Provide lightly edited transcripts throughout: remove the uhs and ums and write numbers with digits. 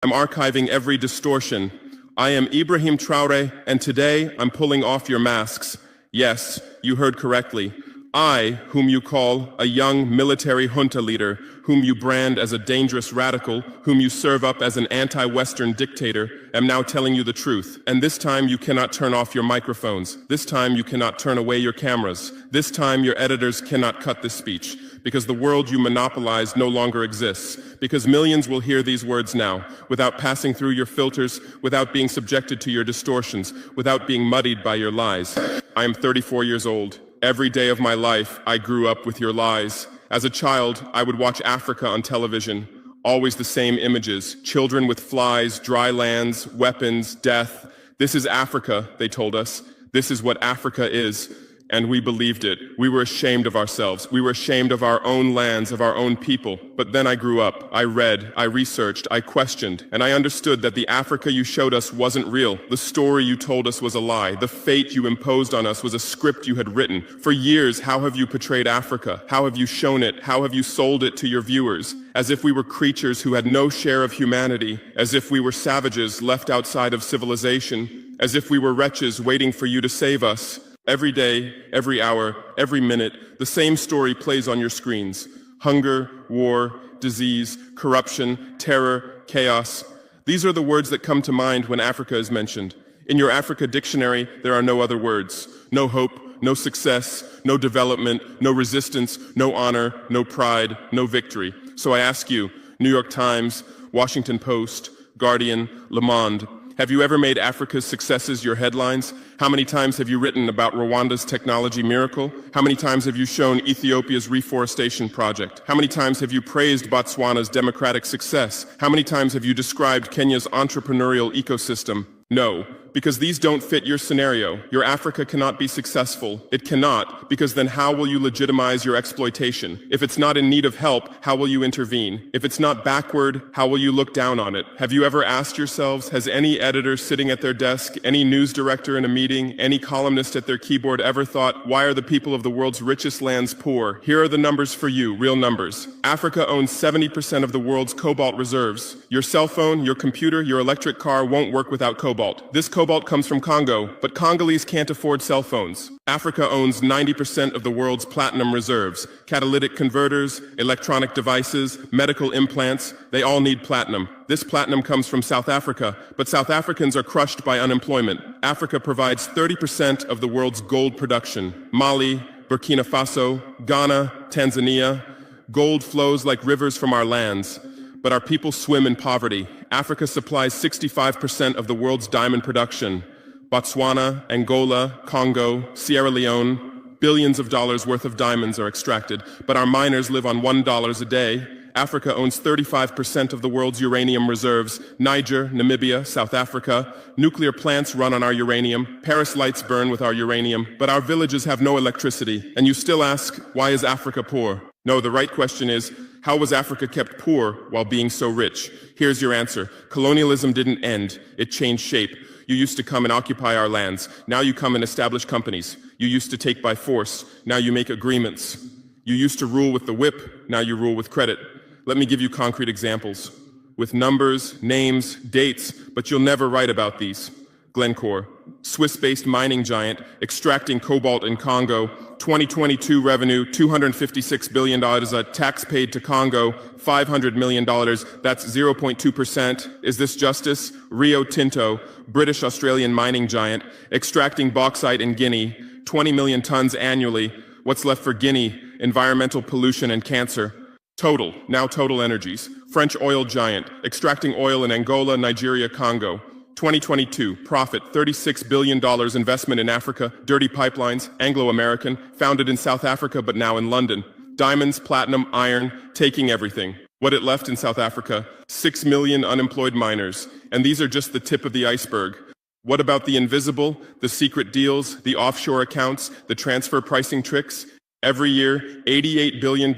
I'm archiving every distortion. I am Ibrahim Traore, and today I'm pulling off your masks. Yes, you heard correctly. I, whom you call a young military junta leader, whom you brand as a dangerous radical, whom you serve up as an anti-Western dictator, am now telling you the truth. And this time you cannot turn off your microphones. This time you cannot turn away your cameras. This time your editors cannot cut this speech. Because the world you monopolize no longer exists. Because millions will hear these words now, without passing through your filters, without being subjected to your distortions, without being muddied by your lies. I am 34 years old. Every day of my life, I grew up with your lies. As a child, I would watch Africa on television. Always the same images. Children with flies, dry lands, weapons, death. This is Africa, they told us. This is what Africa is. And we believed it. We were ashamed of ourselves. We were ashamed of our own lands, of our own people. But then I grew up. I read, I researched, I questioned, and I understood that the Africa you showed us wasn't real. The story you told us was a lie. The fate you imposed on us was a script you had written. For years, how have you portrayed Africa? How have you shown it? How have you sold it to your viewers? As if we were creatures who had no share of humanity, as if we were savages left outside of civilization, as if we were wretches waiting for you to save us. Every day, every hour, every minute, the same story plays on your screens. Hunger, war, disease, corruption, terror, chaos. These are the words that come to mind when Africa is mentioned. In your Africa dictionary, there are no other words. No hope, no success, no development, no resistance, no honor, no pride, no victory. So I ask you, New York Times, Washington Post, Guardian, Le Monde, have you ever made Africa's successes your headlines? How many times have you written about Rwanda's technology miracle? How many times have you shown Ethiopia's reforestation project? How many times have you praised Botswana's democratic success? How many times have you described Kenya's entrepreneurial ecosystem? No, because these don't fit your scenario. Your Africa cannot be successful. It cannot, because then how will you legitimize your exploitation? If it's not in need of help, how will you intervene? If it's not backward, how will you look down on it? Have you ever asked yourselves, has any editor sitting at their desk, any news director in a meeting, any columnist at their keyboard ever thought, why are the people of the world's richest lands poor? Here are the numbers for you, real numbers. Africa owns 70% of the world's cobalt reserves. Your cell phone, your computer, your electric car won't work without cobalt. This cobalt comes from Congo, but Congolese can't afford cell phones. Africa owns 90% of the world's platinum reserves. Catalytic converters, electronic devices, medical implants, they all need platinum. This platinum comes from South Africa, but South Africans are crushed by unemployment. Africa provides 30% of the world's gold production. Mali, Burkina Faso, Ghana, Tanzania. Gold flows like rivers from our lands. But our people swim in poverty. Africa supplies 65% of the world's diamond production. Botswana, Angola, Congo, Sierra Leone, billions of dollars worth of diamonds are extracted, but our miners live on $1 a day. Africa owns 35% of the world's uranium reserves. Niger, Namibia, South Africa. Nuclear plants run on our uranium. Paris lights burn with our uranium, but our villages have no electricity. And you still ask, why is Africa poor? No, the right question is, how was Africa kept poor while being so rich? Here's your answer. Colonialism didn't end. It changed shape. You used to come and occupy our lands. Now you come and establish companies. You used to take by force. Now you make agreements. You used to rule with the whip. Now you rule with credit. Let me give you concrete examples. With numbers, names, dates, but you'll never write about these. Glencore, Swiss-based mining giant, extracting cobalt in Congo. 2022 revenue, $256 billion, a tax paid to Congo, $500 million, that's 0.2%. Is this justice? Rio Tinto, British-Australian mining giant, extracting bauxite in Guinea, 20 million tons annually. What's left for Guinea? Environmental pollution and cancer. Total, now Total Energies, French oil giant, extracting oil in Angola, Nigeria, Congo. 2022, profit, $36 billion investment in Africa, dirty pipelines, Anglo-American, founded in South Africa but now in London. Diamonds, platinum, iron, taking everything. What it left in South Africa? 6 million unemployed miners. And these are just the tip of the iceberg. What about the invisible, the secret deals, the offshore accounts, the transfer pricing tricks? Every year, $88 billion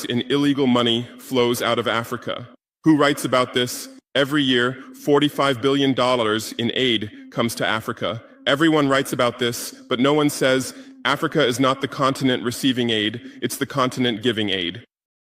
in illegal money flows out of Africa. Who writes about this? Every year, $45 billion in aid comes to Africa. Everyone writes about this, but no one says Africa is not the continent receiving aid, it's the continent giving aid.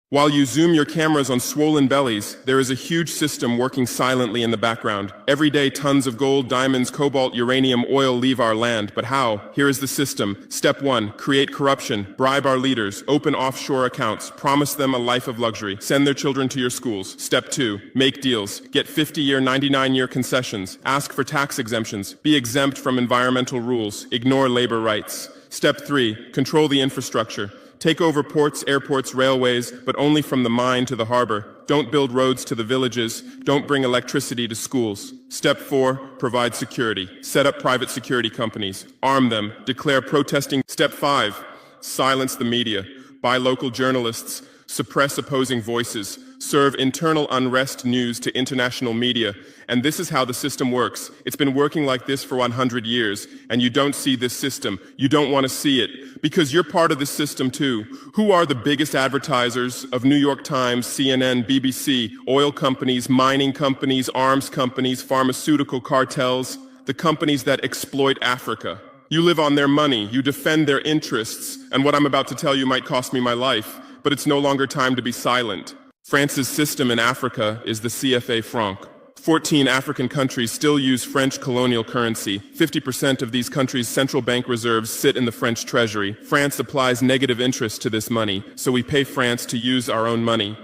While you zoom your cameras on swollen bellies, there is a huge system working silently in the background. Every day, tons of gold, diamonds, cobalt, uranium, oil leave our land. But how? Here is the system. Step 1, create corruption. Bribe our leaders. Open offshore accounts. Promise them a life of luxury. Send their children to your schools. Step 2, make deals. Get 50-year, 99-year concessions. Ask for tax exemptions. Be exempt from environmental rules. Ignore labor rights. Step 3, control the infrastructure. Take over ports, airports, railways, but only from the mine to the harbor. Don't build roads to the villages. Don't bring electricity to schools. Step 4, provide security. Set up private security companies. Arm them. Declare protesting. Step 5, silence the media. Buy local journalists. Suppress opposing voices. Serve internal unrest news to international media. And this is how the system works. It's been working like this for 100 years, and you don't see this system. You don't want to see it, because you're part of this system too. Who are the biggest advertisers of New York Times, CNN, BBC, oil companies, mining companies, arms companies, pharmaceutical cartels, the companies that exploit Africa? You live on their money, you defend their interests, and what I'm about to tell you might cost me my life, but it's no longer time to be silent. France's system in Africa is the CFA franc. 14 African countries still use French colonial currency. 50% of these countries' central bank reserves sit in the French treasury. France applies negative interest to this money, so we pay France to use our own money.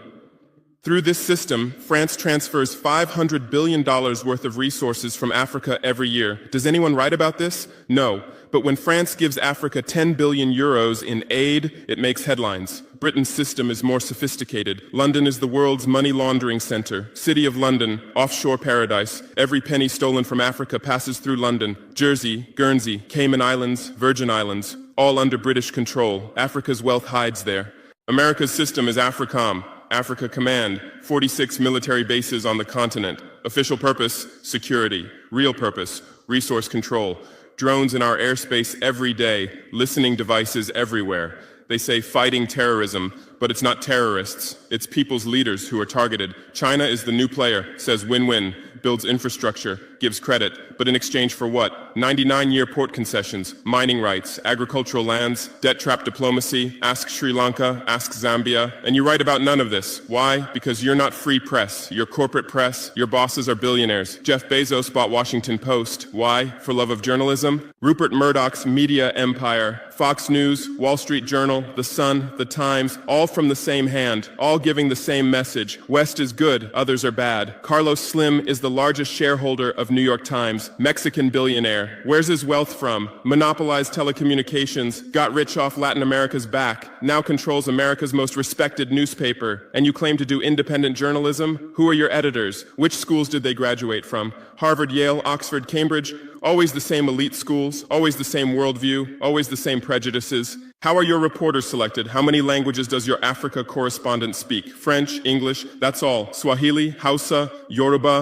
Through this system, France transfers $500 billion worth of resources from Africa every year. Does anyone write about this? No. But when France gives Africa 10 billion euros in aid, it makes headlines. Britain's system is more sophisticated. London is the world's money laundering center. City of London, offshore paradise. Every penny stolen from Africa passes through London. Jersey, Guernsey, Cayman Islands, Virgin Islands, all under British control. Africa's wealth hides there. America's system is AFRICOM, Africa Command, 46 military bases on the continent. Official purpose, security. Real purpose, resource control. Drones in our airspace every day, listening devices everywhere. They say fighting terrorism, but it's not terrorists. It's people's leaders who are targeted. China is the new player, says win-win, builds infrastructure, gives credit, but in exchange for what? 99-year port concessions, mining rights, agricultural lands, debt trap diplomacy, ask Sri Lanka, ask Zambia, and you write about none of this. Why? Because you're not free press. You're corporate press. Your bosses are billionaires. Jeff Bezos bought Washington Post. Why? For love of journalism? Rupert Murdoch's media empire, Fox News, Wall Street Journal, The Sun, The Times, all from the same hand, all giving the same message. West is good, others are bad. Carlos Slim is the largest shareholder of New York Times, Mexican billionaire. Where's his wealth from? Monopolized telecommunications, got rich off Latin America's back, now controls America's most respected newspaper. And you claim to do independent journalism? Who are your editors? Which schools did they graduate from? Harvard, Yale, Oxford, Cambridge? Always the same elite schools, always the same worldview, always the same prejudices. How are your reporters selected? How many languages does your Africa correspondent speak? French, English, that's all. Swahili, Hausa, Yoruba.